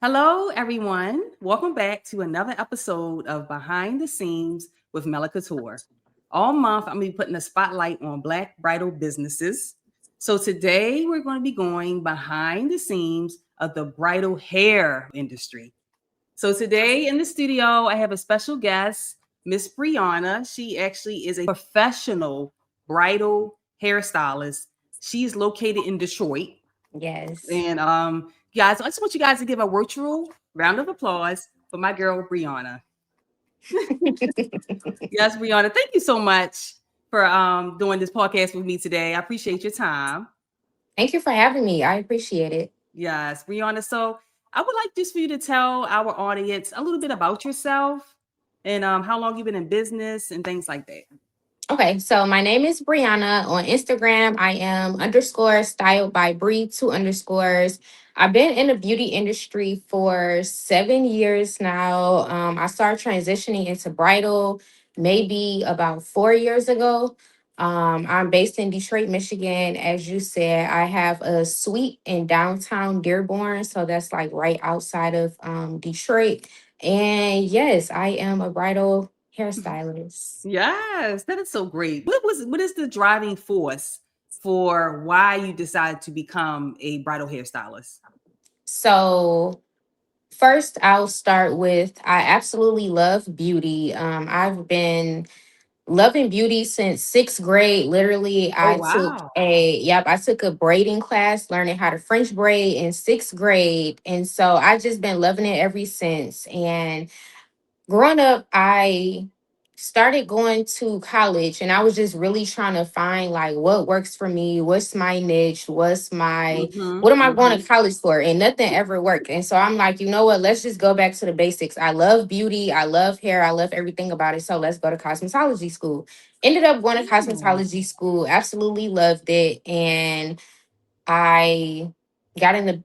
Hello, everyone. Welcome back to another episode of Behind the Scenes with Mella Couture. All month, I'm going to be putting a spotlight on Black bridal businesses. So today, we're going to be going behind the scenes of the bridal hair industry. So today in the studio, I have a special guest, Miss Briana. She actually is a professional bridal hairstylist. She's located in Detroit. Yes. And guys, I just want you guys to give a virtual round of applause for my girl Briana. Yes, Briana, thank you so much for doing this podcast with me today. I appreciate your time. Thank you for having me. I appreciate it. Yes, Briana. So I would like just for you to tell our audience a little bit about yourself and how long you've been in business and things like that. Okay, so my name is Brianna. On Instagram, I am underscore styled by Bri, two underscores. I've been in the beauty industry for 7 years now. I started transitioning into bridal maybe about 4 years ago. I'm based in Detroit, Michigan. As you said, I have a suite in downtown Dearborn. So that's like right outside of Detroit. And yes, I am a bridal hairstylist. Yes, that is so great. What is the driving force for why you decided to become a bridal hairstylist? So first, I'll start with I absolutely love beauty. I've been loving beauty since sixth grade. Literally, Oh I wow. I took a braiding class, learning how to French braid in sixth grade, and so I just been loving it ever since. And growing up, I started going to college and I was just really trying to find like what works for me, what's my niche, what am I going to Mhm. college for? And nothing ever worked. And so I'm like, you know what, let's just go back to the basics. I love beauty, I love hair, I love everything about it. So let's go to cosmetology school. Ended up going to Oh. cosmetology school, absolutely loved it. And I got in the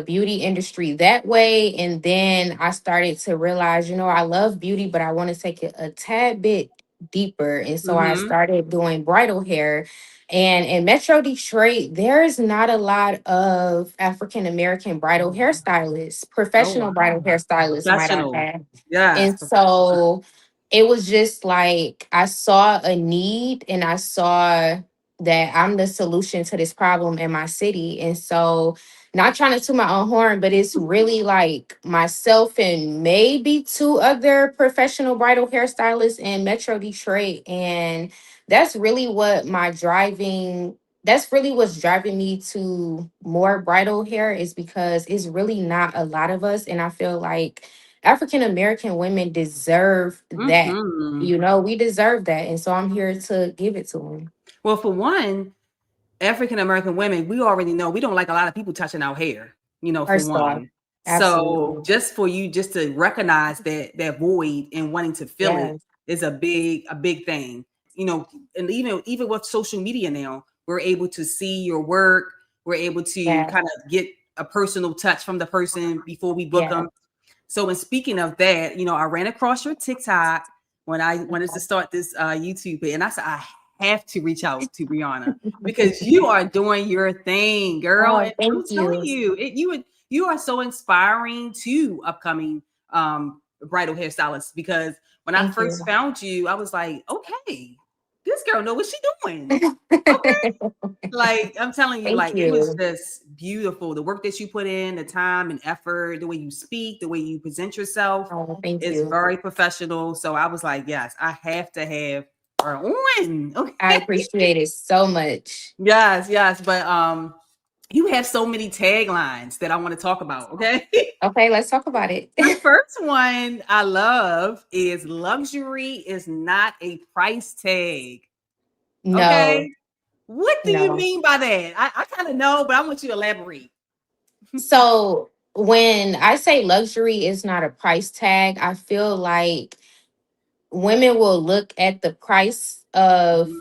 beauty industry that way. And then I started to realize, I love beauty, but I want to take it a tad bit deeper. And so I Mhm. started doing bridal hair. And in Metro Detroit, there's not a lot of African American bridal hairstylists, Oh professional bridal wow. hairstylists, might I Professional. add. Yes. And so it was just like I saw a need and I saw that I'm the solution to this problem in my city. And so, not trying to toot my own horn, but it's really like myself and maybe two other professional bridal hairstylists in Metro Detroit. And that's really what my driving that's really what's driving me to more bridal hair is because it's really not a lot of us. And I feel like African American women deserve that. Mhm. We deserve that. And so I'm here to give it to them. Well, for one, African American women, we already know we don't like a lot of people touching our hair, for First off, one. So absolutely. just for you just to recognize that void and wanting to fill it Yes, is a big thing. And even with social media now, we're able to see your work, we're able to yes, kind of get a personal touch from the person before we book yes. them. So, in speaking of that, I ran across your TikTok when I wanted to start this YouTube page, and I said I have to reach out to Brianna because you are doing your thing, girl. Oh, And I'm thank telling you. you, you are so inspiring to upcoming bridal hairstylists because when I Thank first you. found you, I was like, okay, this girl know what she doing. Okay. Like, I'm telling you, Thank like, it was you. just beautiful. The work that you put in, the time and effort, the way you speak, the way you present yourself Oh, thank is you. very professional. So I was like, yes, I have to have her on. I Okay. appreciate it so much. Yes, yes. But you have so many taglines that I want to talk about. Okay. Okay, let's talk about it. The first one I love is luxury is not a price tag. No, Okay. What do you no. mean by that? I kind of know, but I want you to elaborate. So when I say luxury is not a price tag, I feel like women will look at the price of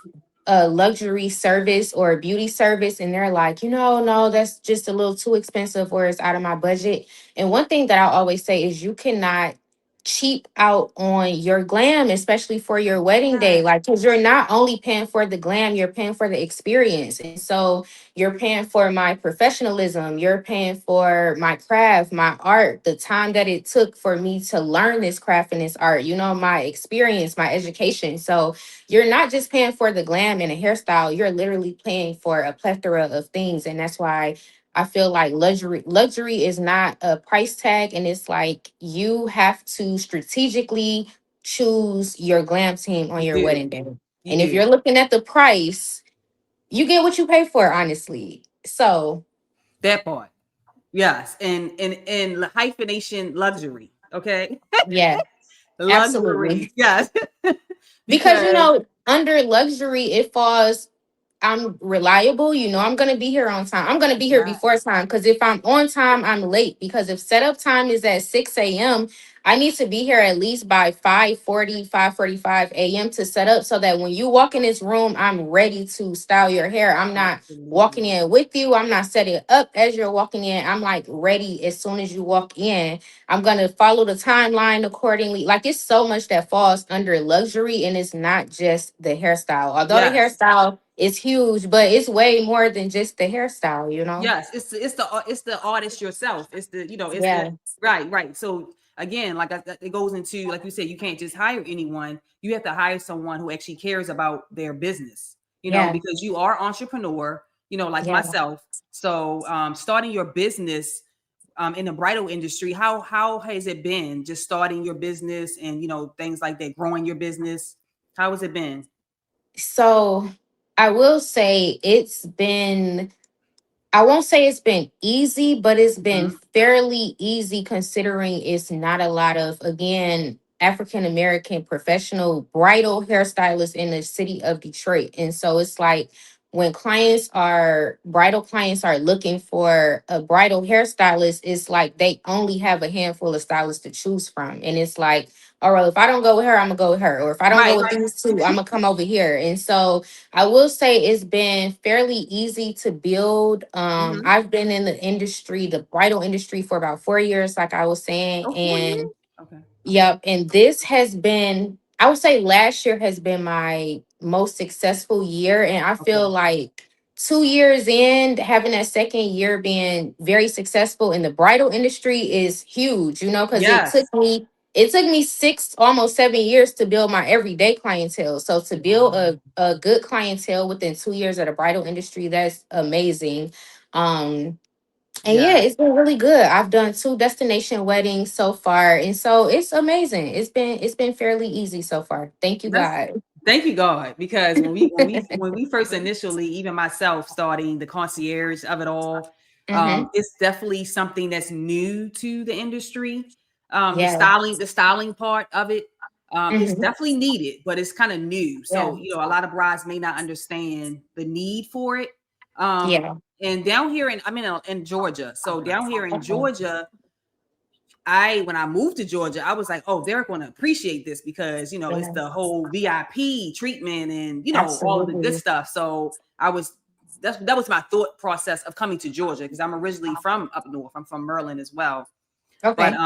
a luxury service or a beauty service and they're like, no, that's just a little too expensive or it's out of my budget. And one thing that I always say is you cannot cheap out on your glam, especially for your wedding day. Yes. Like, because you're not only paying for the glam, you're paying for the experience. And so you're paying for my professionalism, you're paying for my craft, my art, the time that it took for me to learn this craft and this art, you know, my experience, my education. So you're not just paying for the glam and a hairstyle, you're literally paying for a plethora of things. And that's why I feel like luxury is not a price tag, and it's like you have to strategically choose your glam team on You your do. wedding day. You And if do. you're looking at the price, you get what you pay for, honestly. So That part. Yes. And hyphenation luxury. Okay. yeah, Luxury. absolutely. Yes. Because you Because know, under luxury, it falls I'm reliable. You know, I'm going to be here on time. I'm going to be here yeah, before time because if I'm on time, I'm late. Because if setup time is at 6 a.m., I need to be here at least by 5:40, 5:45 a.m. to set up so that when you walk in this room, I'm ready to style your hair. I'm not walking absolutely. in with you. I'm not setting up as you're walking in. I'm like ready as soon as you walk in. I'm going to follow the timeline accordingly. Like it's so much that falls under luxury and it's not just the hairstyle. Although the Yes. hairstyle is huge, but it's way more than just the hairstyle, you know? Yes, it's the artist yourself. It's the it's the Yeah. right. So again, it goes into like you said, you can't just hire anyone. You have to hire someone who actually cares about their business. Yeah. Because you are entrepreneur. Like Yeah. myself. So starting your business in the bridal industry, how has it been? Just starting your business and things like that, growing your business. How has it been? So I will say I won't say it's been easy, but it's been Mhm. fairly easy considering it's not a lot of, again, African American professional bridal hairstylists in the city of Detroit. And so it's like when bridal clients are looking for a bridal hairstylist, it's like they only have a handful of stylists to choose from. And it's like, all right, if I don't go with her, I'm gonna go with her. Or if I don't go Right, with these two, I'm gonna come over here. And so I will say it's been fairly easy to build. hmm I've been in the industry, the bridal industry, for about 4 years, like I was saying. Oh, 4 years. And Okay. yep, and this has been, I would say last year has been my most successful year. And I feel Okay. like 2 years in, having that second year being very successful in the bridal industry is huge, you know, because Yes. it took me six, almost 7 years to build my everyday clientele. So to build Wow. a good clientele within 2 years of the bridal industry, that's amazing. And yeah, Yes. it's been really good. I've done 2 destination weddings so far, and so it's amazing. It's been fairly easy so far. Thank you, That's God. Thank you, God, because when we first initially, even myself starting the concierge of it all, Mm-hmm. it's definitely something that's new to the industry. The Yeah. styling part of it, is Mm-hmm. definitely needed, but it's kind of new. Yeah. So a lot of brides may not understand the need for it. Um, Yeah. and down here I'm in Georgia, so down here in Okay. Georgia, when I moved to Georgia, I was like, oh, they're going to appreciate this because it's Yeah. the whole VIP treatment and all of the good Absolutely. stuff. So that was my thought process of coming to Georgia because I'm originally from up north. I'm from Maryland as well, but Okay.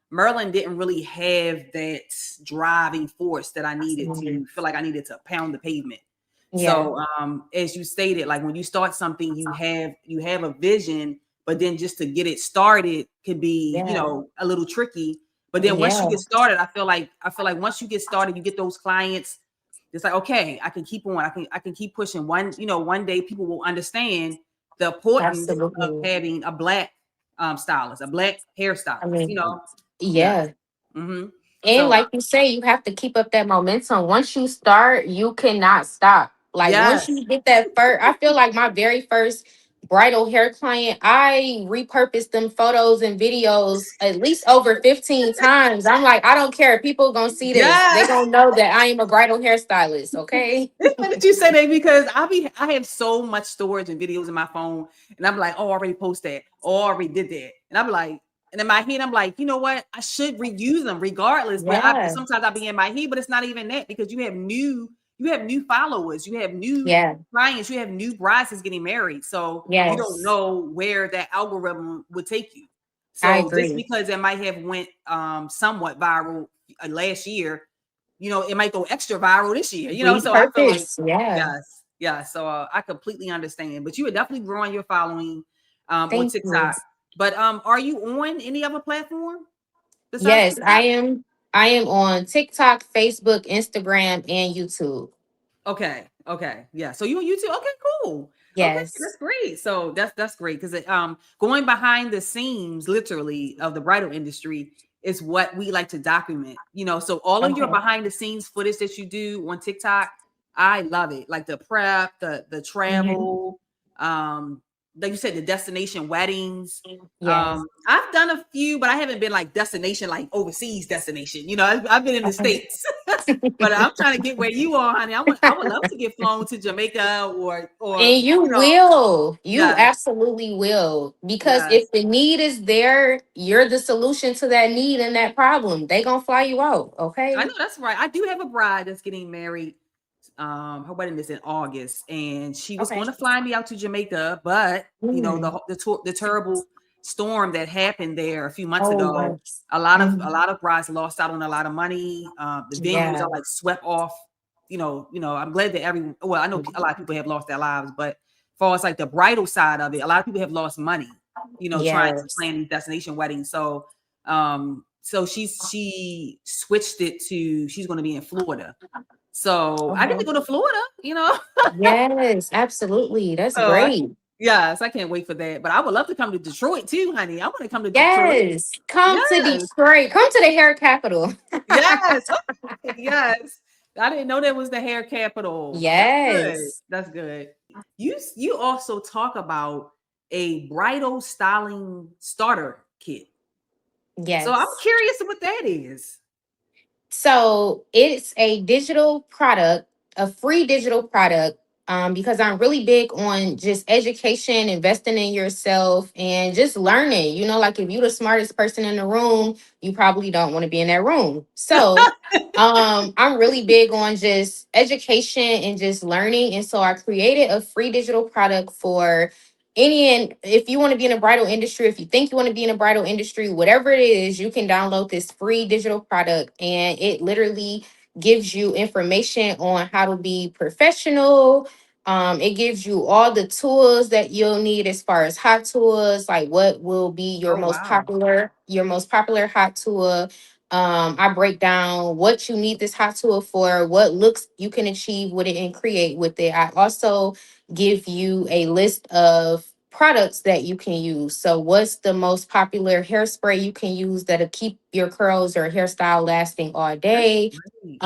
Maryland didn't really have that driving force that I needed Mhm. to feel like I needed to pound the pavement. Yeah. So as you stated, like when you start something, you have a vision, but then just to get it started could be, Yeah. a little tricky. But then once you Yeah. get started, I feel like once you get started, you get those clients. It's like, okay, I can keep on. I can keep pushing. One day people will understand the importance of Absolutely. having a black stylist, a black I hairstylist. mean, Yeah. yeah. hmm And So like you say, you have to keep up that momentum. Once you start, you cannot stop. Like once yes, you get that first, I feel like my very first bridal hair client, I repurposed them photos and videos at least over 15 times. I'm like, I don't care. People gonna see this. They yes. gonna know that I am a bridal hairstylist. Okay. It's funny that you say that because I have so much storage and videos in my phone, and I'm like, oh, I already posted that, oh, I already did that, and I'm like, and in my head, I'm like, you know what, I should reuse them regardless. But Yeah. sometimes I be in my head, but it's not even that because you have new followers, you have new Yeah. clients, you have new brides that's getting married, so you don't Yes. know where that algorithm would take you. I So just agree. because it might have went somewhat viral last year, it might go extra viral this year, so I feel like, Repurpose. Yeah. yes, yeah. So I completely understand, but you are definitely growing your following on Thank you. TikTok. But are you on any other platform besides Yes, I TikTok? am. I am on TikTok, Facebook, Instagram, and YouTube. Okay. Okay. Yeah. So you on YouTube? Okay, cool. Okay, Yes. that's great. So that's great because going behind the scenes literally of the bridal industry is what we like to document. So all of your Okay. behind the scenes footage that you do on TikTok, I love it. Like the prep, the Hmm. travel, like you said, the destination weddings. Yes. I've done a few, but I haven't been like destination, like overseas destination. I've been in the Okay. States. But I'm trying to get where you are, honey. I would love to get flown to Jamaica or And you will. You yes, absolutely will. Because yes. if the need is there, you're the solution to that need and that problem. They gonna fly you out. I Okay. know that's right. I do have a bride that's getting married. Her wedding is in August, and she was Okay. going to fly me out to Jamaica, but Mm. the terrible storm that happened there a few months Oh ago, yes. a lot of a Mhm. lot of brides lost out on a lot of money. The venues Yeah. are like swept off. I'm glad that well, I know a lot of people have lost their lives, but as far as like the bridal side of it, a lot of people have lost money. Trying to Yes. plan these destination weddings. So she switched it to she's going to be in Florida. So I get to Okay. go to Florida. Yes, absolutely. That's So great. yes, I can't wait for that. But I would love to come to Detroit too, honey. I want to come to Detroit. Yes. Come to Yes, Detroit. Come to the hair capital. yes, yes. I didn't know that was the hair capital. That's good. Yes. That's good. You also talk about a bridal styling starter kit. So I'm Yes. curious what that is. So it's a digital product, a free digital product, because I'm really big on just education, investing in yourself, and just learning. Like if you're the smartest person in the room, you probably don't want to be in that room. So I'm really big on just education and just learning. And so I created a free digital product for any and if you want to be in the bridal industry, if you think you want to be in the bridal industry, whatever it is, you can download this free digital product and it literally gives you information on how to be professional. It gives you all the tools that you'll need as far as hot tools, like what will be Oh wow. your most popular hot tool. I break down what you need this hot tool for, what looks you can achieve with it and create with it. I also give you a list of products that you can use. So, what's the most popular hairspray you can use that'll keep your curls or hairstyle lasting all That's day? great.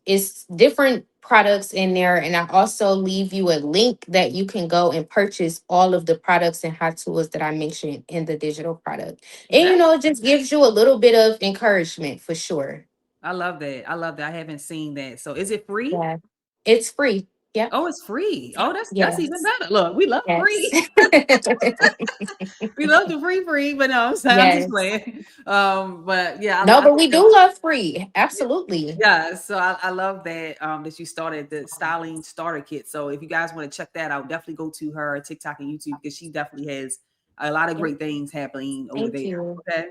It's different products in there, and I also leave you a link that you can go and purchase all of the products and hot tools that I mentioned in the digital product. And That's it just gives you a little bit of encouragement for sure. I love that. I love that. I haven't seen that. So is it free? Yeah, it's free. Yep. Oh, it's free. Oh, that's even Yes. better. Look, we love Yes. free. We love the free, but no, I'm just Yes. playing. But yeah, No, I but think we that's do love free. Absolutely. yeah. So I love that that you started the styling starter kit. So if you guys want to check that out, definitely go to her TikTok and YouTube because she definitely has a lot of Yep. great things happening over Thank there. you. Okay.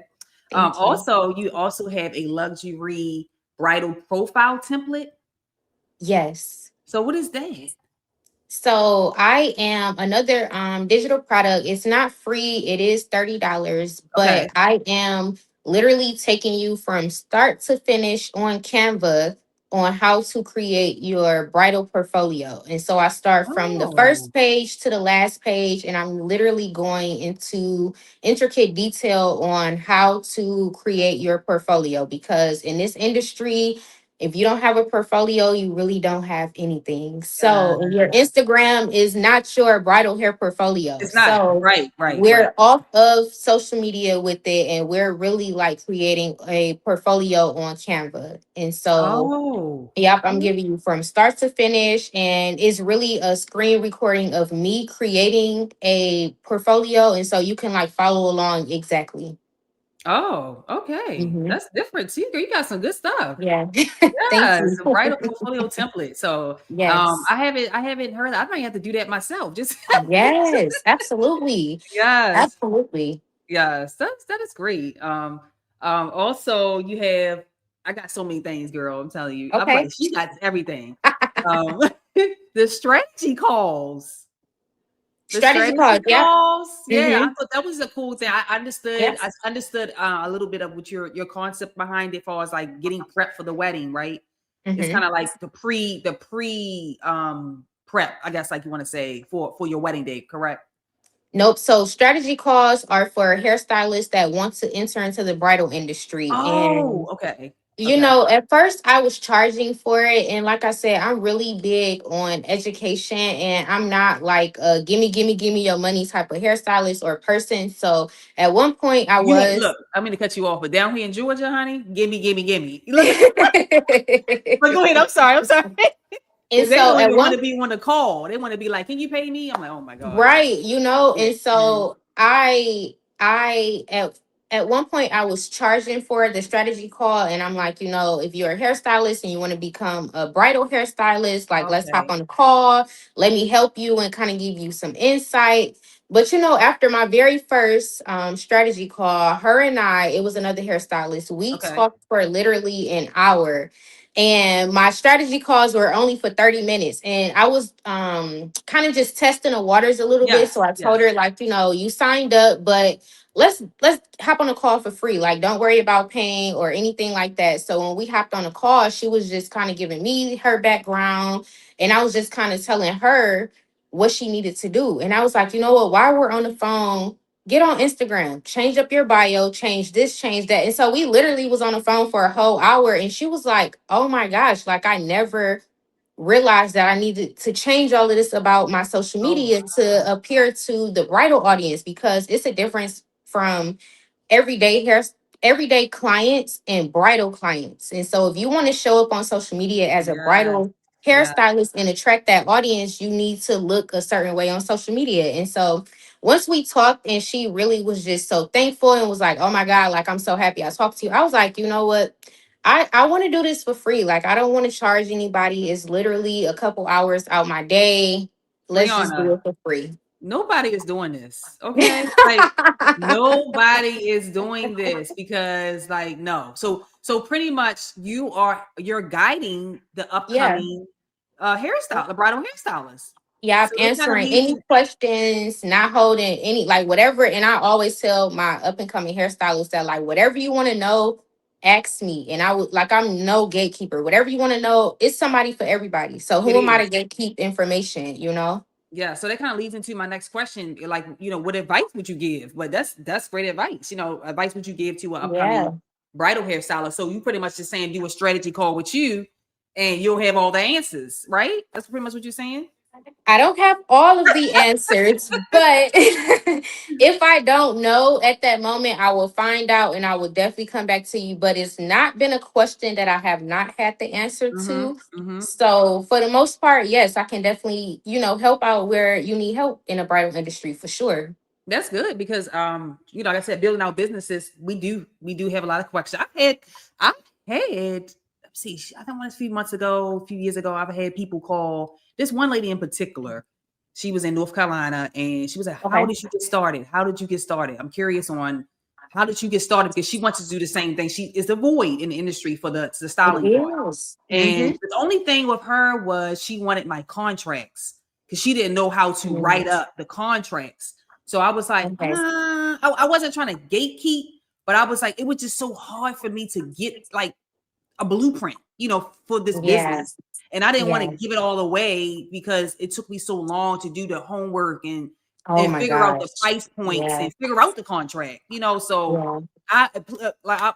Thank you. Also, you also have a luxury bridal profile template. Yes. So what is that? So I am another digital product. It's not free. It is $30, Okay. but I am literally taking you from start to finish on Canva on how to create your bridal portfolio. And so I start from the Oh, first page to the last page, and I'm literally going into intricate detail on how to create your portfolio because in this industry, if you don't have a portfolio, you really don't have anything. yeah. So your Instagram is not your bridal hair portfolio. It's not. So Right, right, right. we're off of social media with it and we're really like creating a portfolio on Canva. And so, Oh. yep, I'm Oh, giving you from start to finish. And it's really a screen recording of me creating a portfolio. And so you can like follow along exactly. oh, okay. Mhm. That's different too. Girl. You got some good stuff. Yeah. Thank Yes, you. a bridal portfolio template. So Yes. I haven't heard that. I might have to do that myself. Just Yes, absolutely. yes. Absolutely. Yes, that is great. Also you have I got so many things, girl. I'm telling you. I'm Okay. like, she got everything. Um the strategy calls. The Strategy strategy calls. Yep. calls. Yeah, I Mm-hmm. thought that was a cool thing. I understood. Yep. I understood a little bit of what your concept behind it, as far as like getting prepped for the wedding, right? It's Mm-hmm. kind of like the pre prep, I guess, like you want to say for your wedding day, correct? Nope. So strategy calls are for hairstylists that want to enter into the bridal industry. Oh, And okay, you okay, know, at first I was charging for it. And like I said, I'm really big on education and I'm not like a gimme, gimme, gimme your money type of hairstylist or person. So at one point I You ain't was. look. I'm gonna cut you off, but down here in Georgia, honey, gimme, gimme, gimme. Look, but go ahead. I'm sorry. I'm sorry. And Because they so don't at even want one. to be on the call. They want to be like, "Can you pay me?" I'm like, "Oh my god." Right, you know, Yeah. and Mhm. so I at one point I was charging for the strategy call and I'm like, you know, if you're a hairstylist and you want to become a bridal hairstylist, like let's hop Okay. on the call, let me help you and kind of give you some insight. But you know, after my very first strategy call, her and I, it was another hairstylist, we Okay. talked for literally an hour and my strategy calls were only for 30 minutes and I was kind of just testing the waters a little bit, so Yes. I told Yes. her like, you know, you signed up, but let's hop on a call for free, like don't worry about paying or anything like that. So when we hopped on a call, she was just kind of giving me her background and I was just kind of telling her what she needed to do. And I was like, you know what, while we're on the phone, get on Instagram, change up your bio, change this, change that. And so we literally was on the phone for a whole hour and she was like, oh my gosh, like I never realized that I needed to change all of this about my social Oh media wow. to appear to the bridal audience because it's a difference from everyday hair everyday clients and bridal clients. And so if you want to show up on social media as a Yes. bridal Yes. hairstylist and attract that audience, you need to look a certain way on social media. And so once we talked and she really was just so thankful and was like, oh my God, like I'm so happy I talked to you. I was like, you know what? I want to do this for free. Like I don't want to charge anybody. It's literally a couple hours out my day. Let's just do Brianna, it for free. nobody is doing this. Okay. Like nobody is doing this because like no. So pretty much you're guiding the Yeah. upcoming hairstyle, the bridal hairstylist. Yeah, So I'm it kind of answering leads any you. questions, not holding any, like whatever. And I always tell my up and coming hairstylists that, like, whatever you want to know, ask me. And I would, like, I'm no gatekeeper. Whatever you want to know, it's somebody for everybody. So It who am I is. to gatekeep information, you know? Yeah, so that kind of leads into my next question. Like, what advice would you give? But that's great advice. Advice would you give to an upcoming Yeah. bridal hairstylist? So you pretty much just saying do a strategy call with you, and you'll have all the answers, right? That's pretty much what you're saying. I don't have all of the answers, but if I don't know at that moment, I will find out and I will definitely come back to you. But it's not been a question that I have not had the answer Mm-hmm. to. Mm-hmm. So for the most part, yes, I can definitely, you know, help out where you need help in the bridal industry for sure. That's good because like I said, building our businesses, we do have a lot of questions. I've had let's see, I think a few months ago, a few years ago, I've had people call this one lady in particular. She was in North Carolina and she was like, "How Okay. did you get started? How did you get started?" I'm curious on how did you get started because she wants to do the same thing. She is the void in the industry for the It styling part. is. And Mm-hmm. the only thing with her was she wanted my contracts because she didn't know how to write up the contracts. So I was like, Okay. I wasn't trying to gatekeep, but I was like, it was just so hard for me to get like a blueprint, for this Yeah. business. And I didn't want to Yeah. give it all away because it took me so long to do the homework and Oh and my figure out the gosh. price points Yeah. and figure out the contract, So Yeah. I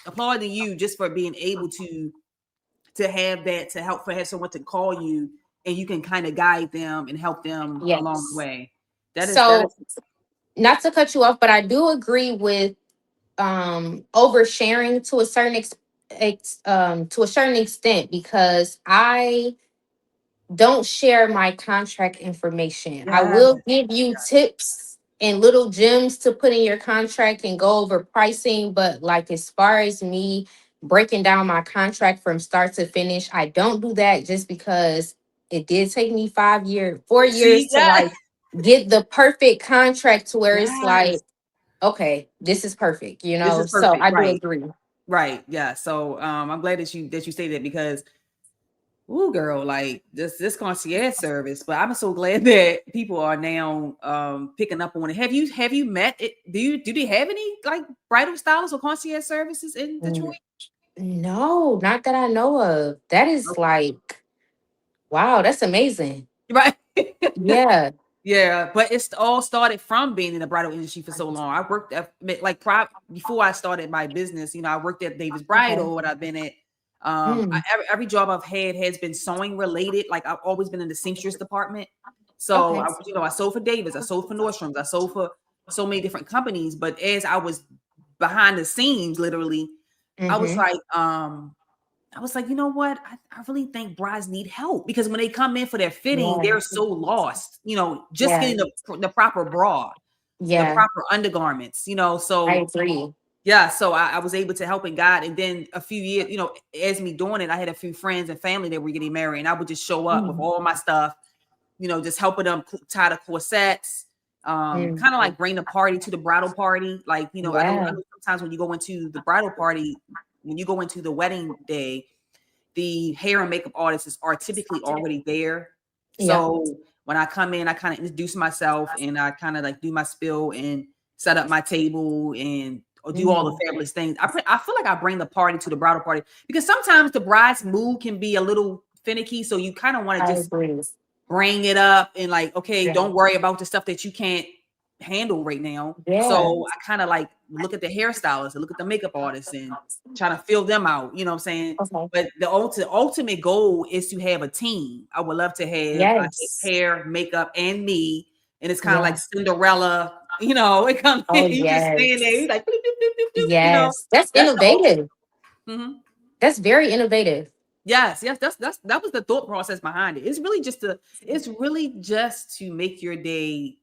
applaud you just for being able to have that to help for have someone to call you and you can kind of guide them and help them along the Yes. way. That is So not to cut you off, but I do agree with oversharing to a to a certain extent because I don't share my contract information. I yes, will give you tips and little gems to put in your contract and go over pricing, but like as far as me breaking down my contract from start to finish, I don't do that just because it did take me 5 years, 4 years see, to yeah, like get the perfect contract to where it's like yes, okay, this is perfect, you This know. is So perfect, I do right? agree. Right. Yeah. So I'm glad that you say that because ooh, girl, like this concierge service. But I'm so glad that people are now picking up on it. Have you met it? Do they have any like bridal stylists or concierge services in Detroit? Mm, no, not that I know of. That is Okay. like, wow, that's amazing. Right. Yeah. Yeah, but it's all started from being in the bridal industry for so long. I worked at like before I started my business. You know, I worked at Davis Okay. Bridal, and I've been at Mm, every job I've had has been sewing related. Like I've always been in the seamstress department. So okay. I, you know, I sold for Davis, I sold for Nordstrom's, I sold for so many different companies. But as I was behind the scenes, literally, I was Mm-hmm. like, I was like, you know what? I really think brides need help because when they come in for their fitting, Yeah. they're so lost, you know, just Yeah. getting the proper bra, the Yeah. proper undergarments, you know. I So agree. yeah, so I was able to help and guide. And then a few years, you know, as me doing it, I had a few friends and family that were getting married, and I would just show up with Mm, all my stuff, you know, just helping them tie the corsets, mm, kind of like bring the party to the bridal party. Like, you know, I yeah. know sometimes when you go into the bridal party, when you go into the wedding day, the hair and makeup artists are typically already there. Yeah. So when I come in, I kind of introduce myself and I kind of like do my spill and set up my table and or do all the Mm, fabulous things. I feel like I bring the party to the bridal party because sometimes the bride's mood can be a little finicky. So you kind of want to I just agree. bring it up and like, okay, Yeah. don't worry about the stuff that you can't handle right now. Yeah. So I kind of like look at the hairstylists and look at the makeup artists and try to fill them out. You know what I'm saying? Okay. But the ultimate goal is to have a team. I would love to have a Yes. hair, makeup, and me. And it's kind of like Yeah. Cinderella. You know, it comes Oh, in, you just stand there, yes. you like, doop, doop, doop, doop, doop, you know. Yes. That's That's the ultimate. innovative. Mhm. That's very innovative. Yes, yes, that was the thought process behind it. It's really just to make your day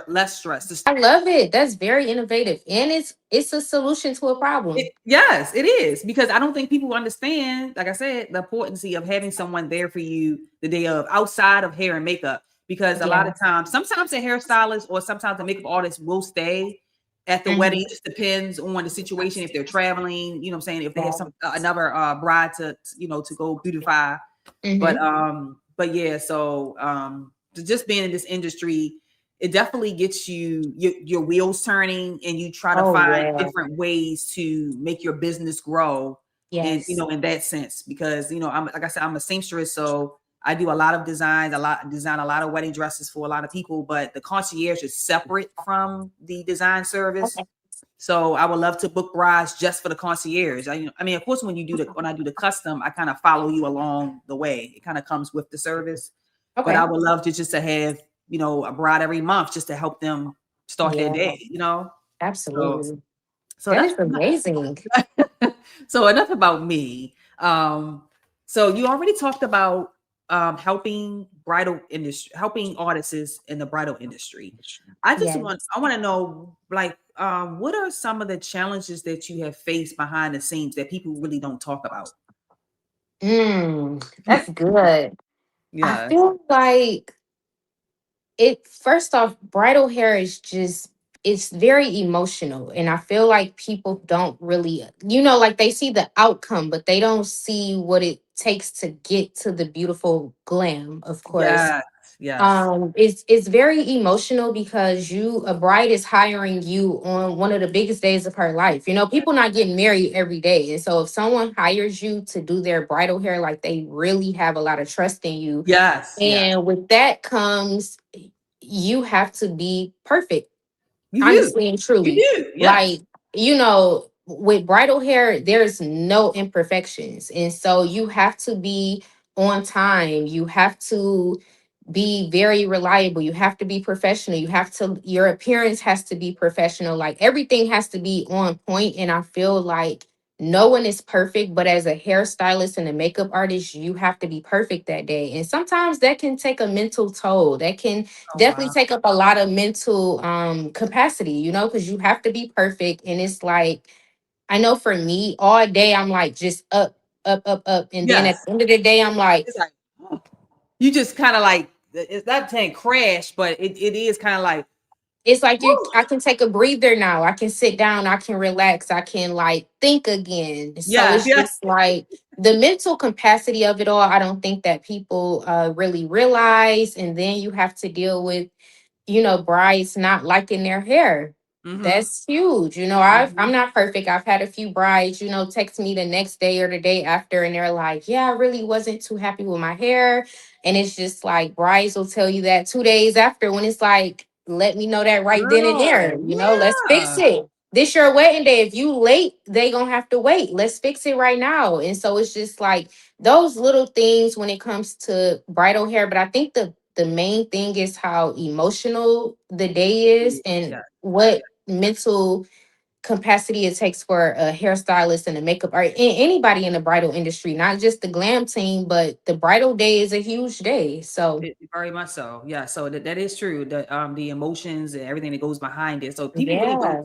less stressed. I love it. That's very innovative. And it's a solution to a problem. Yes, it is because I don't think people understand, like I said, the importance of having someone there for you the day of outside of hair and makeup. Because a lot Yeah. of times, sometimes the hairstylist or sometimes the makeup artist will stay at the wedding. Hmm. It just depends on the situation. If they're traveling, you know what I'm saying, if they have Yeah. some another bride to you know to go beautify. Hmm. But yeah, so just being in this industry, it definitely gets your wheels turning and you try to Oh, find yeah. different ways to make your business grow and you Yes. know in that sense because you know I'm like I said I'm a seamstress so I do a lot of designs design a lot of wedding dresses for a lot of people but the concierge is separate from the design service Okay. so I would love to book brides just for the concierge. I mean, of course, when I do the custom, I kind of follow you along the way. It kind of comes with the service. But I Okay. would love to just to have, you know, a bride every month just to help them start their Yeah. day, you know? So Absolutely. so That that's is amazing. so enough about me. So you already talked about helping bridal industry, helping artists in the bridal industry. Yes. I want to know like what are some of the challenges that you have faced behind the scenes that people really don't talk about? That's good. I Yeah. feel like it first off, bridal hair is just it's very emotional. And I feel like people don't really, like they see the outcome, but they don't see what it takes to get to the beautiful glam, of course. Yes. Yes. It's very emotional because a bride is hiring you on one of the biggest days of her life. People not getting married every day. And so if someone hires you to do their bridal hair, like they really have a lot of trust in you. Yes. Yes. And with that comes you have to be perfect, You do. honestly and You truly. do. Yes. Like, with bridal hair, there's no imperfections. And so you have to be on time. You have to be very reliable. You have to be professional. Your appearance has to be professional. Like everything has to be on point. And I feel like no one is perfect, but as a hairstylist and a makeup artist, you have to be perfect that day. And sometimes that can take a mental toll. That can Oh definitely wow. take up a lot of mental capacity, because you have to be perfect. And it's like, I know for me, all day I'm like just up, up, up, up. And then at Yes. the end of the day, I'm like, It's like you just kind of like it's not saying crash, but it is kind of like It's like Woo. I can take a breather now. I can sit down, I can relax, I can like think again. So Yeah, it's yeah. just like the mental capacity of it all. I don't think that people really realize. And then you have to deal with, brides not liking their hair. Mm-hmm. That's huge. I'm not perfect. I've had a few brides, text me the next day or the day after, and they're like, yeah, I really wasn't too happy with my hair. And it's just like brides will tell you that 2 days after, when it's like, let me know that right then and there. Girl, Let's fix yeah. it. This your wedding day. If you late, they gonna have to wait. Let's fix it right now. And so it's just like those little things when it comes to bridal hair. But I think the main thing is how emotional the day is and Yeah. what mental capacity it takes for a hairstylist and a makeup art, anybody in the bridal industry, not just the glam team, but the bridal day is a huge day. So Very much so. Yeah. So that is true. The emotions and everything that goes behind it. So people really yeah,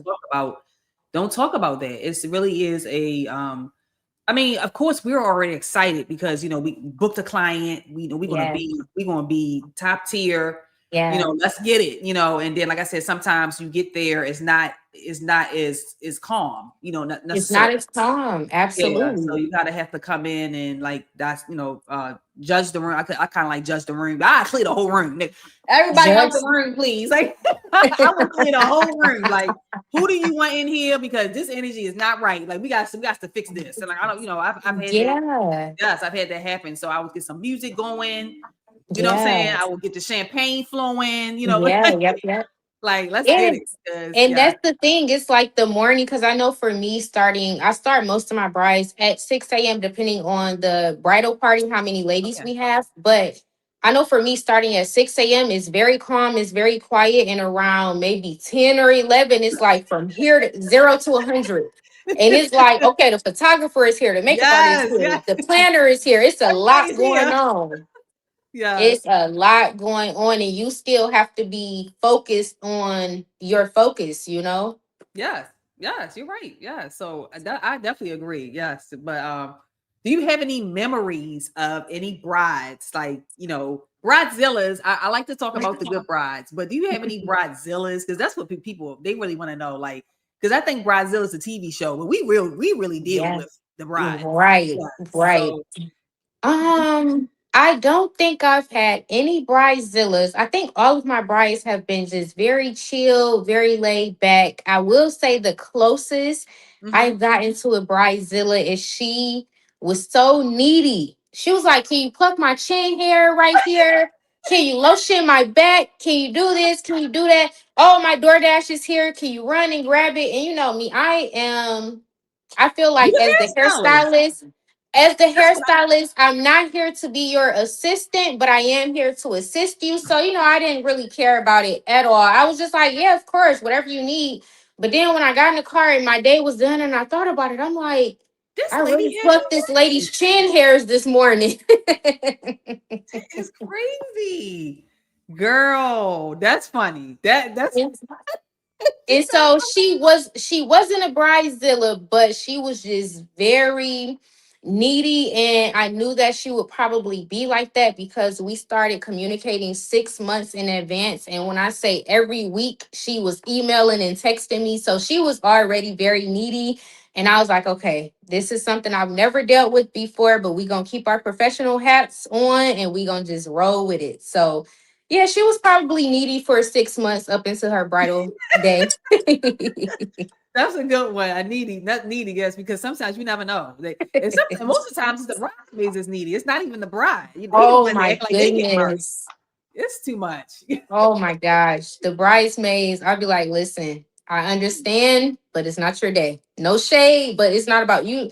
don't talk about that. It really is a I mean, of course, we're already excited because we booked a client. We know yeah, we're gonna be top tier. yeah. Let's get it. And then like I said, sometimes you get there, it's not as calm. Not It's not necessarily. as calm. Yeah, so Absolutely. you gotta have to come in and like that's judge the room. I kind of like judge the room, but I clear the whole room. Everybody out Judge. the room, please. Like I would clear the whole room. Like who do you want in here? Because this energy is not right. Like we got to fix this. And like I don't, I've had that. Yeah, Yes, I've had that happen. So I would get some music going. You know what I'm saying? yeah, I would get the champagne flowing. yeah, yep, yep. Like let's get And it. Because and yeah, that's the thing. It's like the morning, because I know for me, I start most of my brides at 6 a.m. depending on the bridal party, how many ladies okay. we have. But I know for me, starting at 6 a.m. is very calm, it's very quiet, and around maybe 10 or 11, it's like from here to 0 to 100. And it's like, okay, the photographer is here, the makeup artist is Yes, here, yes. the planner is here. It's a lot Everybody's going here. on. Yes. It's a lot going on, and you still have to be focused on your focus. Yes, yes, you're right. Yeah, so I definitely agree. Yes, but do you have any memories of any brides, like bridezillas? I like to talk about the good brides, but do you have any bridezillas? Because that's what people they really want to know. Like, because I think bridezillas is a TV show, but we really deal Yeah, with the brides. right, Yeah. right. So I don't think I've had any bridezillas. I think all of my brides have been just very chill, very laid back. I will say the closest mhm. I've gotten to a bridezilla is she was so needy. She was like, "Can you pluck my chin hair right here? Can you lotion my back? Can you do this? Can you do that? Oh, my DoorDash is here. Can you run and grab it?" And you know me, I feel You like hairstylist. as the That's what hairstylist, I'm not here to be your assistant, but I am here to assist you. So, I didn't really care about it at all. I was just like, yeah, of course, whatever you need. But then when I got in the car and my day was done and I thought about it, I'm like, this I lady really had plucked this no lady's chin hairs this morning. It's crazy. Girl, that's funny. That's And so she wasn't a bridezilla, but she was just very needy. And I knew that she would probably be like that because we started communicating 6 months in advance. And when I say every week, she was emailing and texting me. So she was already very needy. And I was like, okay, this is something I've never dealt with before, but we're gonna keep our professional hats on and we're gonna just roll with it. So yeah, she was probably needy for 6 months up into her bridal day. that's a good one. I needy, not needy, yes, because sometimes you never know. And most of the times it's the bridesmaids is needy. It's not even the bride. They the Oh ones that my act like they get murked. goodness. It's too much. Oh my gosh. The bridesmaids, I'd be like, listen, I understand, but it's not your day. No shade, but it's not about you.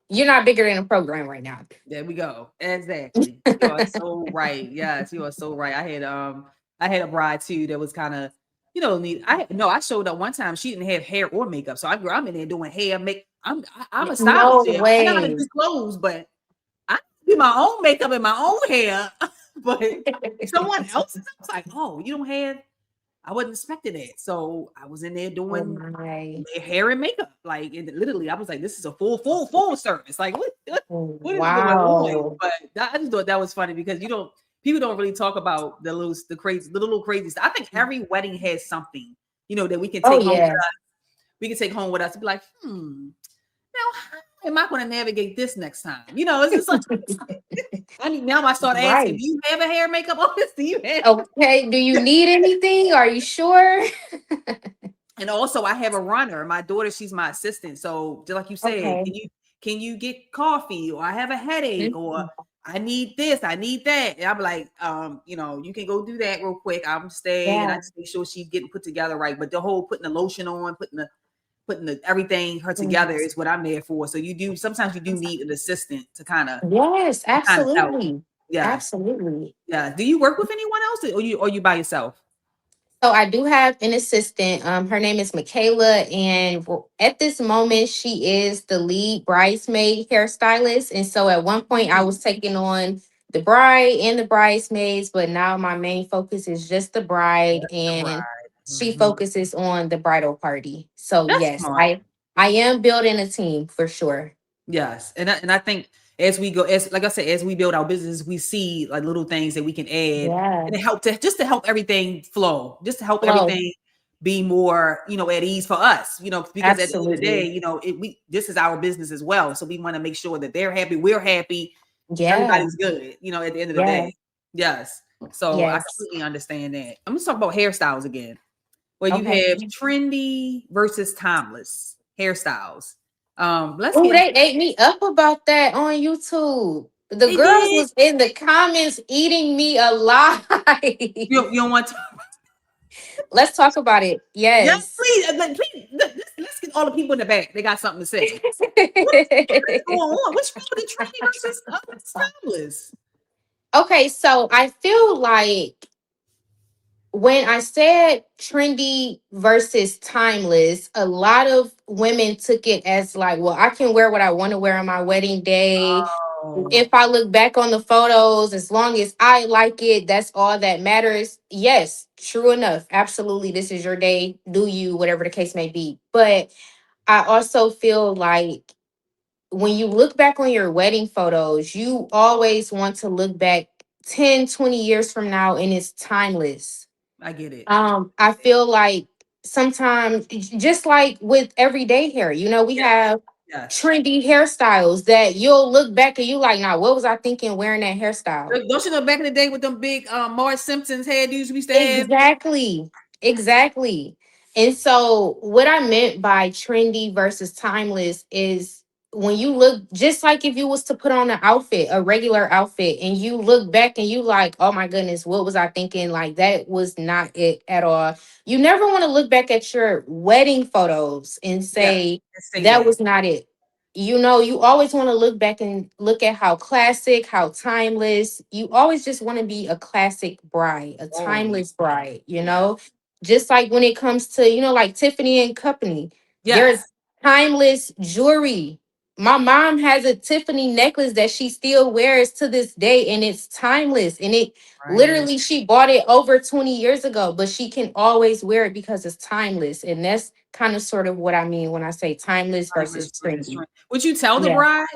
You're not bigger than a program right now. There we go. Exactly. You are so right. Yes, you are so right. I had a bride too that was kind of neat. I showed up one time. She didn't have hair or makeup, so I'm in there doing hair, make. I'm a No stylist. Yeah, I know how to way. do clothes, but I do my own makeup and my own hair. But someone else's, I was like, oh, you don't have. I wasn't expecting that, so I was in there Oh doing my. their hair and makeup. Like, and literally, I was like, this is a full service. Like, what is going on? Wow. But I just thought that was funny because people don't really talk about the little crazy stuff. I think every wedding has something. that we can Oh take home with yeah. us. We can take home with us and be like, now how am I going to navigate this next time? It's just like I start asking, Right. do you have a hair makeup artist? Do you have? Okay. Do you need anything? Are you sure? And also I have a runner. My daughter, she's my assistant. So just like you said, Okay. can you get coffee, or I have a headache, or Mhm. I need this, I need that. And I'm like, you can go do that real quick. I'm stay and I Yeah. just make sure she's getting put together right. But the whole putting the lotion on, putting the everything her Mm. together is what I'm there for. So sometimes you do need an assistant to Yes, kind of help. absolutely. Yes. Absolutely. Yeah. Do you work with anyone else, or you by yourself? So I do have an assistant. Her name is Michaela, and at this moment, she is the lead bridesmaid hairstylist. And so at one point, I was taking on the bride and the bridesmaids, but now my main focus is just the bride, That's the and bride. she Mhm. focuses on the bridal party. So That's yes, smart. I am building a team for sure. Yes, and I think as we go, as like I said, as we build our business, we see like little things that we can add, Yeah, and it help to help everything flow, just to help flow. everything be more at ease for us. Because at the end of the day, Absolutely. this is our business as well, so we want to make sure that they're happy, we're happy, Yeah. everybody's good. At the end of the Yeah. day, yes. So I Yes. completely understand that. I'm gonna talk about hairstyles again, where you Okay. have trendy versus timeless hairstyles. Let's Oh, get into they ate me up about that on YouTube. The they girls did. was in the comments eating me alive. You don't want to? Let's talk about it. Yeah, Yes. please, please. Let's get all the people in the back. They got something to say. What's going on? What's wrong with the trendy versus timeless? Okay, so I feel like when I said trendy versus timeless, a lot of women took it as like, well, I can wear what I want to wear on my wedding day. Oh, If I look back on the photos, as long as I like it, that's all that matters. Yes, true enough. Absolutely. This is your day. Do you, whatever the case may be. But I also feel like when you look back on your wedding photos, you always want to look back 10, 20 years from now, and it's timeless. I get it. I feel like sometimes, just like with everyday hair, we Yes, have yes. trendy hairstyles that you'll look back and you like, now what was I thinking wearing that hairstyle? Don't you know back in the day with them big Marge Simpsons hairdos we used to have? Exactly. Exactly. And so what I meant by trendy versus timeless is when you look, just like if you was to put on an outfit, a regular outfit, and you look back and you like, oh my goodness, what was I thinking? Like that was not it at all. You never want to look back at your wedding photos and Yeah, say let's say that that. was not it. You always want to look back and look at how classic, how timeless. You always just want to be a classic bride, a Always. timeless bride, Yeah. just like when it comes to, like Tiffany and Company, there's Yes. timeless jewelry. My mom has a Tiffany necklace that she still wears to this day, and it's timeless. And it Right. literally, she bought it over 20 years ago, but she can always wear it because it's timeless. And that's kind of sort of what I mean when I say timeless versus Timeless versus trendy. trend. Would you tell the Yeah. bride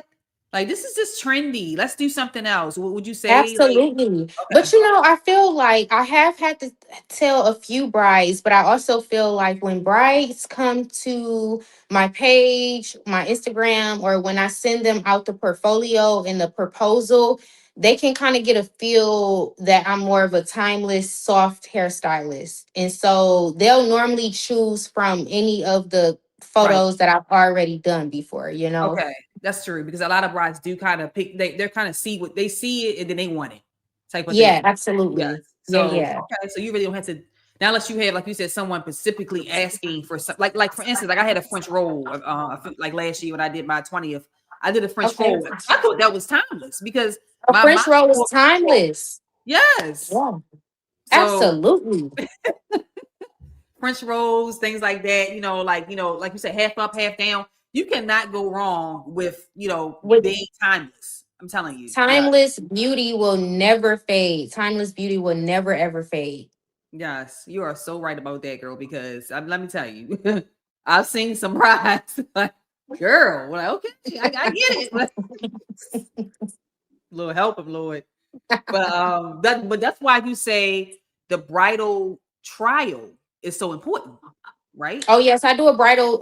like this is just trendy? Let's do something else. What would you say? Like, Absolutely. okay, But I feel like I have had to tell a few brides, but I also feel like when brides come to my page, my Instagram, or when I send them out the portfolio and the proposal, they can kind of get a feel that I'm more of a timeless, soft hairstylist. And so they'll normally choose from any of the right. photos that I've already done before. Okay, that's true because a lot of brides do kind of pick. They're kind of see what they see it and then they want it type of Yeah, thing. Yes. absolutely. Yeah, So yeah. okay, so you really don't have to now unless you have like you said someone specifically asking for some like for instance like I had a French roll like last year when I did my 20th. I did a French Okay. roll. I thought that was timeless because A my French roll is timeless. yes. Yeah, So absolutely. French rolls, things like that, like you said, half up, half down. You cannot go wrong with, With being timeless. I'm telling you. Yeah. timeless beauty will never fade. Timeless beauty will never ever fade. Yes. You are so right about that, girl, because let me tell you, I've seen some brides like, girl, like, okay, I get it. Lord help him, Lord. But that's why you say the bridal trial is so important. right? Oh yes, I do a bridal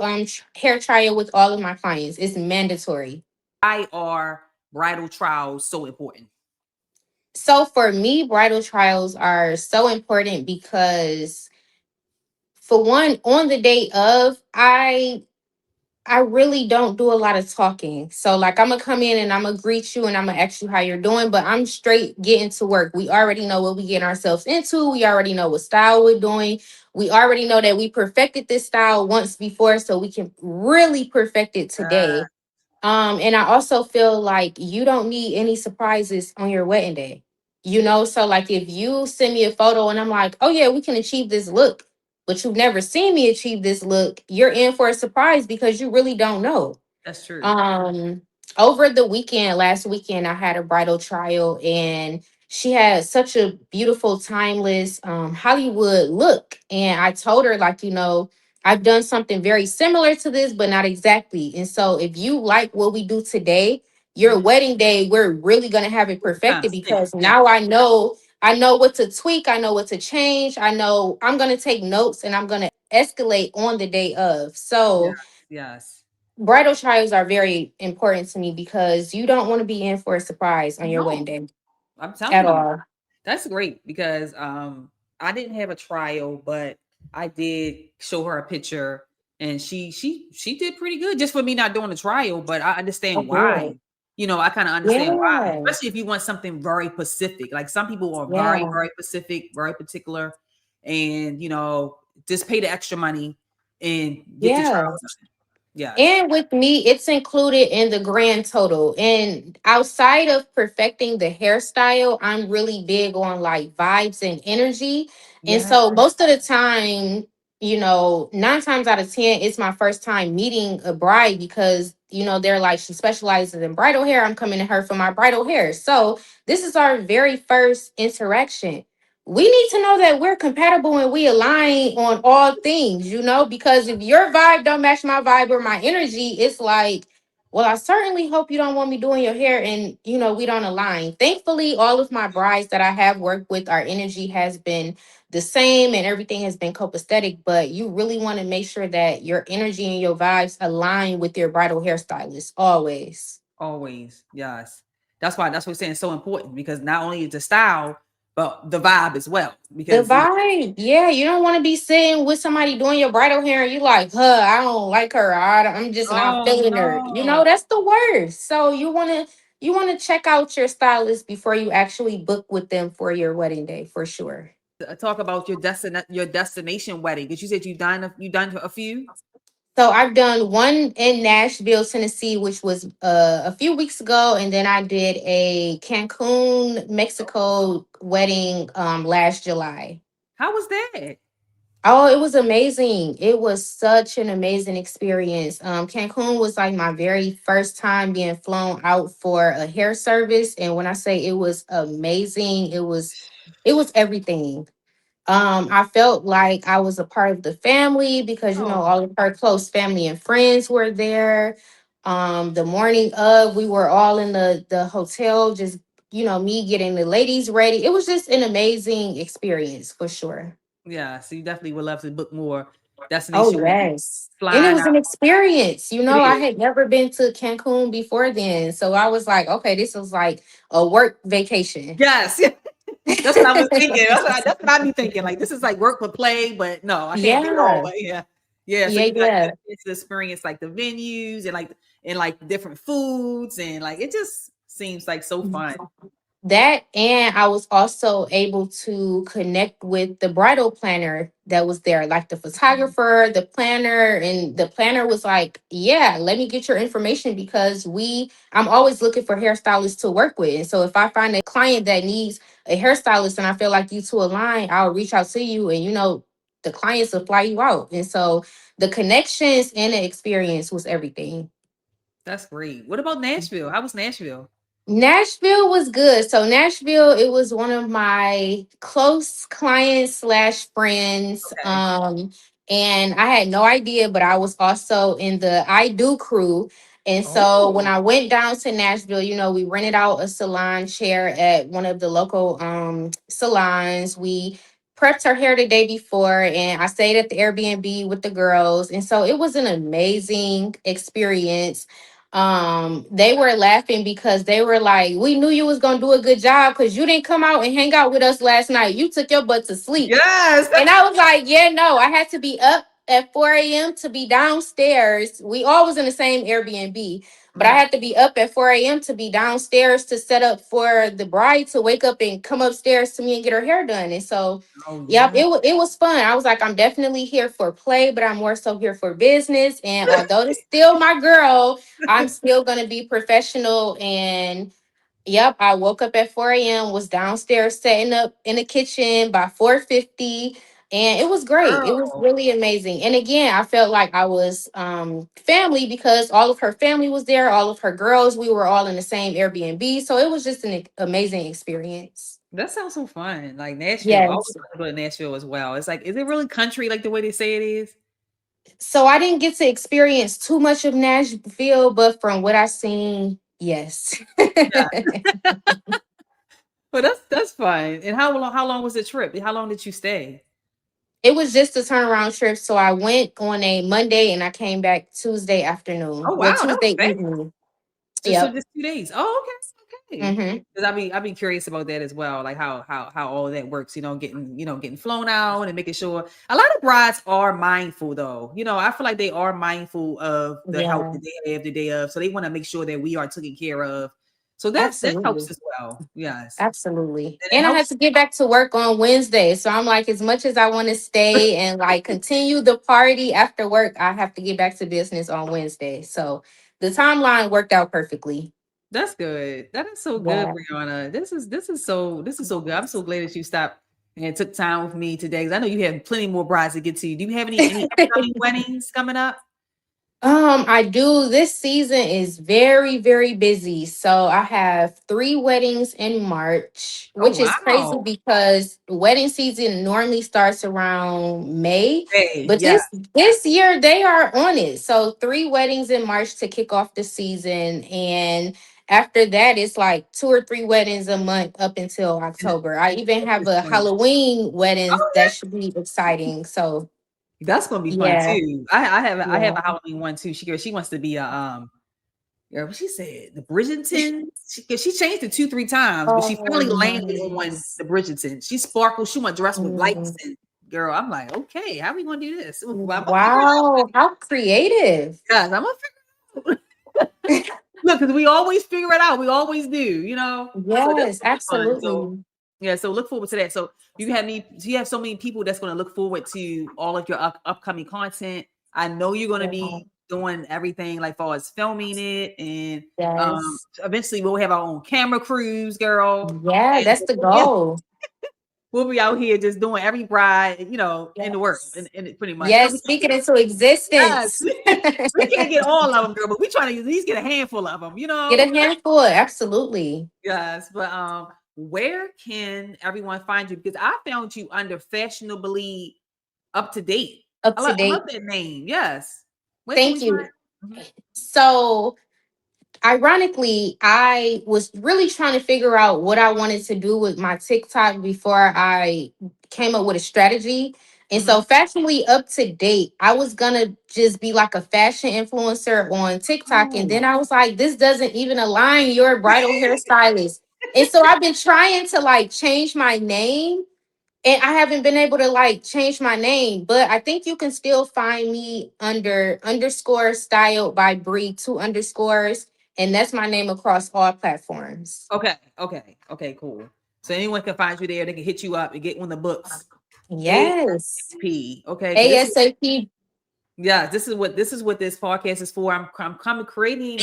hair trial with all of my clients. It's mandatory. Why are bridal trials so important? So for me, bridal trials are so important because for one, on the day of, I really don't do a lot of talking. So like I'm gonna come in and I'm gonna greet you and I'm gonna ask you how you're doing, but I'm straight getting to work. We already know what we getting ourselves into. We already know what style we're doing. We already know that we perfected this style once before, so we can really perfect it Uh, today. And I also feel like you don't need any surprises on your wedding day. You know, so like if you send me a photo and I'm like, oh yeah, we can achieve this look, but you've never seen me achieve this look, you're in for a surprise because you really don't know. that's true. Um, Over the weekend, last weekend, I had a bridal trial and she had such a beautiful, timeless Hollywood look. And I told her, like, you know, I've done something very similar to this, but not exactly. And so if you like what we do today, your Mhm. wedding day, we're really gonna have it Kind perfected of stick. because Yeah. now I know what to tweak, I know what to change. I know I'm gonna take notes and I'm gonna escalate on the day of. Yes. So Yes. bridal trials are very important to me because you don't want to be in for a surprise on your wedding No, day I'm telling at you. all. That's great because I didn't have a trial, but I did show her a picture and she did pretty good just for me not doing the trial, but I Oh, understand good. why. You know, I kind of understand why, Yeah. especially if you want something very specific. Like some people are very, Yeah. very specific, very particular, and just pay the extra money and get the Yeah. trial done. Yes. And with me, it's included in the grand total. And outside of perfecting the hairstyle, I'm really big on like vibes and energy. And Yeah. so most of the time, you know, 9 times out of 10, it's my first time meeting a bride because, you know, they're like, she specializes in bridal hair. I'm coming to her for my bridal hair. So this is our very first interaction. We need to know that we're compatible and we align on all things, you know, because if your vibe don't match my vibe or my energy, it's like, well, I certainly hope you don't want me doing your hair and, you know, we don't align. Thankfully, all of my brides that I have worked with, our energy has been the same and everything has been copacetic, but you really want to make sure that your energy and your vibes align with your bridal hairstylist always. Always, yes. That's what I'm saying it's so important because not only is the style, but the vibe as well. The Because vibe, yeah, you don't want to be sitting with somebody doing your bridal hair and you like, huh, I don't like her. I'm just not oh feeling her. You know, no, that's the worst. So you want to check out your stylist before you actually book with them for your wedding day for sure. talk about your destination wedding. Because you said you done a few. So I've done one in Nashville, Tennessee, which was a few weeks ago, and then I did a Cancun, Mexico wedding last July. How was that? Oh, it was amazing. It was such an amazing experience. Cancun was like my very first time being flown out for a hair service. And when I say it was amazing, it was everything. I felt like I was a part of the family because you know Oh all of her close family and friends were there. The morning of, we were all in the hotel, just me getting the ladies ready. It was just an amazing experience for sure. yeah, so you definitely would love to book more Oh, destination weddings, yes. And it flying was out. an experience. You It know, I is. had never been to Cancun before then. So I was like, okay, this was like a work vacation. Yes, that's what I was thinking. That's what I be thinking. Like this is like work for play, but no, I can't be wrong. Yeah. But yeah, yeah. So Yeah, you got yeah. a chance to experience like the venues and like different foods and like it just seems like so fun. That, and I was also able to connect with the bridal planner that was there, like the photographer, the planner, and the planner was like, yeah, let me get your information because I'm always looking for hairstylists to work with. And so if I find a client that needs a hairstylist and I feel like you two align, I'll reach out to you and the clients will fly you out. And so the connections and the experience was everything. That's great. What about Nashville? How was Nashville? Nashville was good. So Nashville, it was one of my close clients slash friends. Okay. And I had no idea, but I was also in the I Do crew. And so when Oh, I went down to Nashville, we rented out a salon chair at one of the local salons. We prepped her hair the day before, and I stayed at the Airbnb with the girls, and so it was an amazing experience. They were laughing because they were like, we knew you was gonna do a good job because you didn't come out and hang out with us last night. You took your butt to sleep. Yes. And I was like, yeah, no, I had to be up at 4 a.m. to be downstairs. We all was in the same Airbnb, but I Mhm. had to be up at 4 a.m. to be downstairs to set up for the bride to wake up and come upstairs to me and get her hair done. And so, Oh yep, yeah. it was fun. I was like, I'm definitely here for play, but I'm more so here for business. And although it's still my girl, I'm still going to be professional. And yep, I woke up at 4 a.m., was downstairs setting up in the kitchen by 4:50, and it was great. It was Girl. really amazing. And again, I felt like I was family because all of her family was there, all of her girls, we were all in the same Airbnb. So it was just an amazing experience. That sounds so fun. Like Nashville. I always Yes. want to go to Nashville as well. It's like, is it really country like the way they say it is? So I didn't get to experience too much of Nashville, but from what I seen, yes. Yeah. But that's fun. And how long was the trip? How long did you stay? It was just a turnaround trip. So I went on a Monday and I came back Tuesday afternoon. Oh Well, wow, that was Tuesday fast. evening. So Yep. just 2 days. Oh, okay. Okay. Hmm. Because I'd be curious about that as well, like how all of that works, getting flown out and making sure a lot of brides are mindful though. I feel like they are mindful of the help Yeah, that they have the day of. So they want to make sure that we are taken care of. So that helps absolutely. as well. Yes. Absolutely. And it And I had helps. to get back to work on Wednesday. So I'm like, as much as I want to stay and like continue the party after work, I have to get back to business on Wednesday. So the timeline worked out perfectly. That's good. That is so good, Yeah. Brianna. This is so good. I'm so glad that you stopped and took time with me today because I know you have plenty more brides to get to. Do you have any upcoming weddings coming up? I do. This season is very, very busy. So I have 3 weddings in March, Oh which is crazy wow. because wedding season normally starts around May. Hey, But yeah. this year they are on it. So 3 weddings in March to kick off the season. And after that, it's like 2 or 3 weddings a month up until And it- October. I even have it's a fun. Halloween wedding Oh that should be exciting. So yeah, that's gonna be fun yeah, too. I have a yeah. Halloween one too. She wants to be a yeah, what she said, the Bridgerton. She changed it 2, 3 times, but she Oh, finally landed on nice. the Bridgerton. She sparkles. She want dressed with lights Mm, and girl. I'm like, okay, how we gonna do this? Ooh, well, I'm gonna figure it out. wow, how creative. Guys, I'm gonna figure it out. Look, because we always figure it out. We always do. So that's Yes, gonna be fun. So absolutely. yeah, so look forward to that. So you have so many people that's gonna look forward to all of your upcoming content. I know you're gonna Yeah, be doing everything like far as filming it and yes. eventually we'll have our own camera crews, girl. Yeah, And that's the yeah, goal. we'll be out here just doing every bride, in the world, Yes. and pretty much. Yes, speaking into Yes, existence. we can't get all of them, girl, but we trying to at least get a handful of them. Get a handful, absolutely. Yes, but where can everyone find you? Because I found you under fashionably up to date. Up I to love date. that name. Yes. Where can Thank we find? you. Mhm. So ironically, I was really trying to figure out what I wanted to do with my TikTok before I came up with a strategy. And so, Mhm. fashionably up to date, I was gonna just be like a fashion influencer on TikTok. And then Oh. I was like, this doesn't even align. You're a bridal hairstylist. And so, I've been trying to like change my name and I haven't been able to like change my name, but I think you can still find me under underscore styled by Bri, 2 underscores, and that's my name across all platforms. Okay, cool. So anyone can find you there. They can hit you up and get on the books. Yes. ASAP. Okay, because ASAP. this is what this podcast is for. I'm coming creating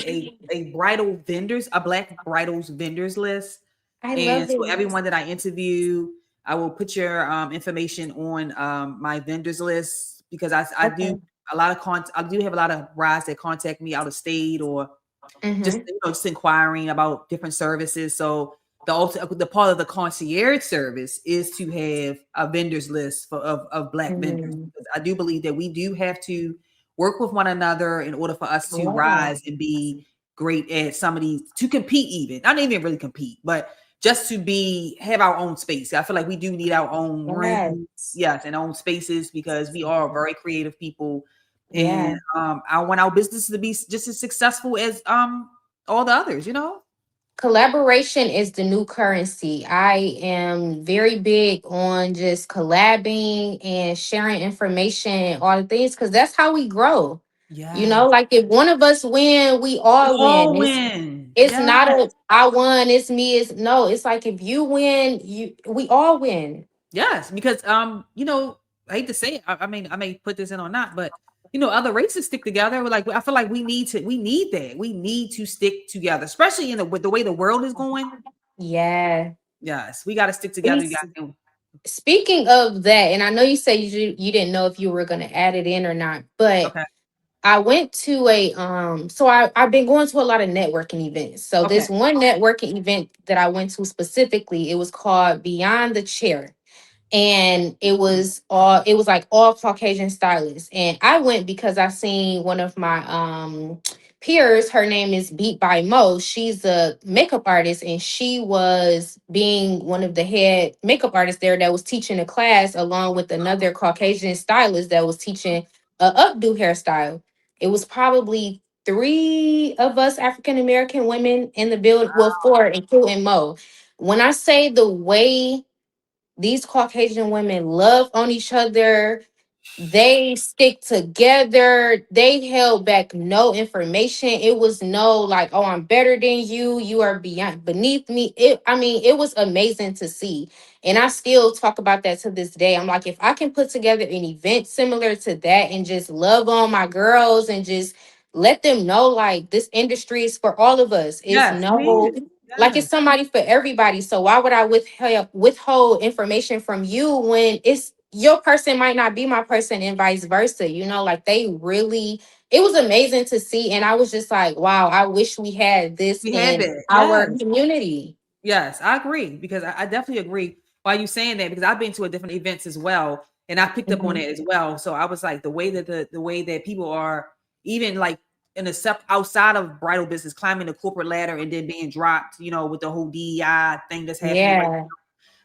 a black bridals vendors list. I And love so it. everyone that I interview, I will put your information on my vendors list because I do Okay. a lot of I do have a lot of brides that contact me out of state or just Mm-hmm. just inquiring about different services. So the part of the concierge service is to have a vendors list of black vendors. Mm-hmm. Because I do believe that we do have to work with one another in order for us to Yeah. rise and be great at some of these to compete even. I don't even really compete, but just to be have our own space. I feel like we do need our own room, Yes. yes, and own spaces because we are very creative people, and Yeah. I want our business to be just as successful as all the others. You know. Collaboration is the new currency. I am very big on just collabing and sharing information and all the things because that's how we grow. You know, Yes, like if one of us win, we we all win. all It's win. it's Yes, not a I won, it's me, it's no, it's like if you win, you we all win. yes, because I hate to say it. I mean, I may put this in or not, but other races stick together. Like I feel like we need that. We need to stick together, especially with the way the world is going. Yeah. Yes, we got to stick together. We You guys. Speaking of that, and I know you said you didn't know if you were going to add it in or not, but Okay. I went to a so I've been going to a lot of networking events. So Okay. this one networking event that I went to specifically, it was called Beyond the Chair, and it was like all Caucasian stylists. And I went because I seen one of my peers. Her name is Beat by Mo. She's a makeup artist, and she was being one of the head makeup artists there that was teaching a class along with another Caucasian stylist that was teaching a updo hairstyle. It was probably three of us African American women in the build, well, four, including Mo. When I say the way these Caucasian women love on each other, they stick together, they held back no information. It was no like, oh, I'm better than you are beyond beneath me. It was amazing to see. And I still talk about that to this day. I'm like, if I can put together an event similar to that and just love on my girls and just let them know like this industry is for all of us. It's Yes, we need no it. like it's Yes. somebody for everybody. So why would I withhold information from you when it's your person might not be my person and vice versa? You know, like they really, it was amazing to see. And I was just like, wow, I wish we had this We had in that. our Yes. community. Yes, I agree because I definitely agree why you saying that because I've been to a different events as well and I picked up on Mhm. it as well. So I was like the way that the way that people are even like in the step outside of bridal business climbing the corporate ladder and then being dropped, with the whole DEI thing that's happening right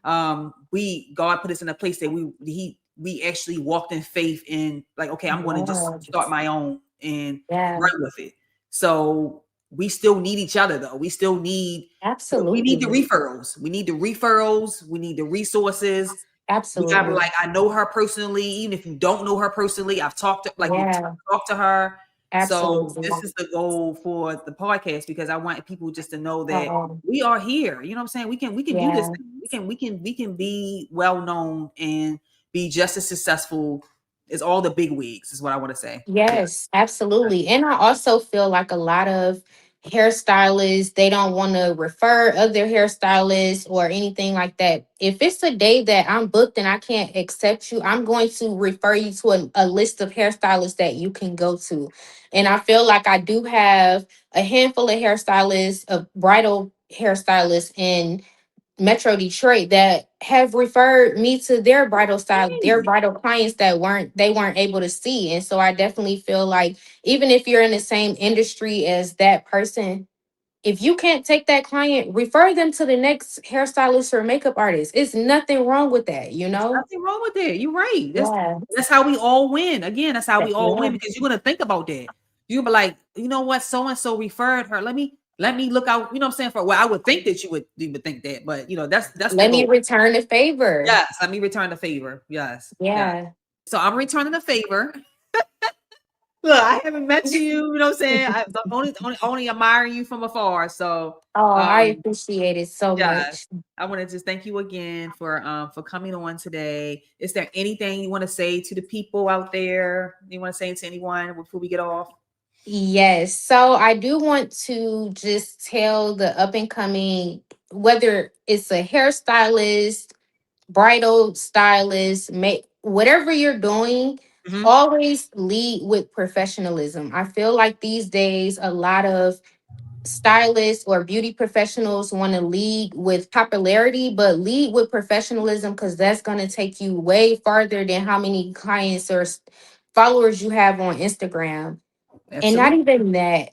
Yeah. we God put us in a place that we actually walked in faith in like okay I'm going to just start Yes. my own and Yeah. run with it. So we still need each other though. We still need we need the Absolutely. referrals. We need the referrals. We need the resources. We gotta be Absolutely. like, I know her personally. Even if you don't know her personally, I've talked to like you Yeah. talk to her. So Absolutely. this is the goal for the podcast because I want people just to know that Um, we are here. You know what I'm saying? We can do this yeah. thing. We can be well known and be just as successful as all the big wigs, is what I want to say. Yeah. Yes, absolutely. And I also feel like a lot of hairstylists, they don't want to refer other hairstylists or anything like that. If it's a day that I'm booked and I can't accept you, I'm going to refer you to a list of hairstylists that you can go to. And I feel like I do have a handful of hairstylists, of bridal hairstylists in Metro Detroit that have referred me to their bridal style, their Hey, bridal clients that weren't able to see. And so I definitely feel like even if you're in the same industry as that person, if you can't take that client, refer them to the next hairstylist or makeup artist. It's nothing wrong with that, you there's know? nothing wrong with it. You're right. That's Yeah. that's how we all win. Again, that's how we all Yeah. win because you're gonna think about that. You'll be like, you know what, so and so referred her. Let me look out. You know what I'm saying? For well, I would think that you would think that, but that's the Let me goal. return the favor. Yes, let me return the favor. Yes, yeah. Yeah. So I'm returning the favor. Look, I haven't met you. You know what I'm saying? I'm only admiring you from afar. So, Oh, I um, appreciate it so yes, much. I want to just thank you again for coming on today. Is there anything you want to say to the people out there? You want to say to anyone before we get off? Yes. So I do want to just tell the up and coming, whether it's a hairstylist, bridal stylist, make whatever you're doing, Mhm. always lead with professionalism. I feel like these days a lot of stylists or beauty professionals want to lead with popularity, but lead with professionalism because that's going to take you way farther than how many clients or followers you have on Instagram. And not Absolutely. even that,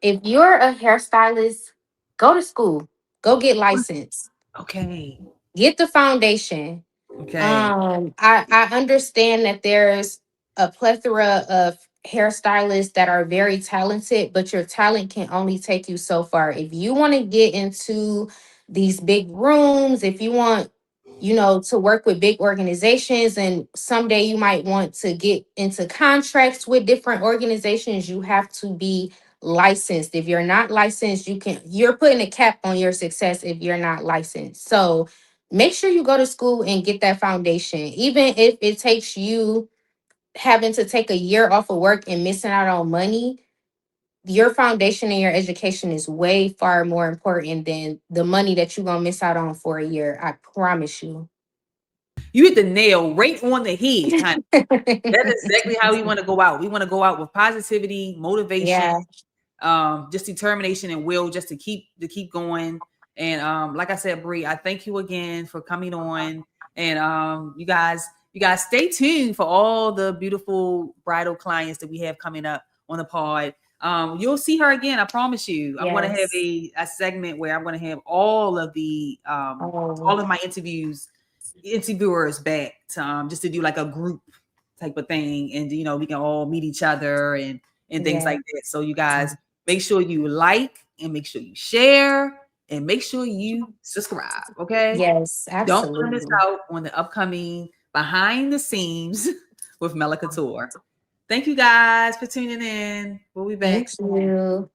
if you're a hairstylist, go to school, go get licensed. Okay. Get the foundation. Okay. I understand that there's a plethora of hairstylists that are very talented, but your talent can only take you so far. If you want to get into these big rooms, if you want, to work with big organizations, and someday you might want to get into contracts with different organizations, you have to be licensed. If you're not licensed, you're putting a cap on your success if you're not licensed. So make sure you go to school and get that foundation, even if it takes you having to take a year off of work and missing out on money. Your foundation and your education is way far more important than the money that you're gonna miss out on for a year. I promise you. You hit the nail right on the head, honey. That's exactly how we want to go out. We want to go out with positivity, motivation, Yeah. just determination and will, just to keep going. And like I said, Bri, I thank you again for coming on. And you guys stay tuned for all the beautiful bridal clients that we have coming up on the pod. You'll see her again. I promise you. I'm going to have Yes. a segment where I'm going to have all of the Oh, all of my interviewers back to, just to do like a group type of thing, and we can all meet each other and things yeah. like that. So you guys make sure you like, and make sure you share, and make sure you subscribe. Okay, Yes, don't want to miss absolutely. out on the upcoming behind the scenes with Mella Couture. Thank you guys for tuning in. We'll be back. Thank you.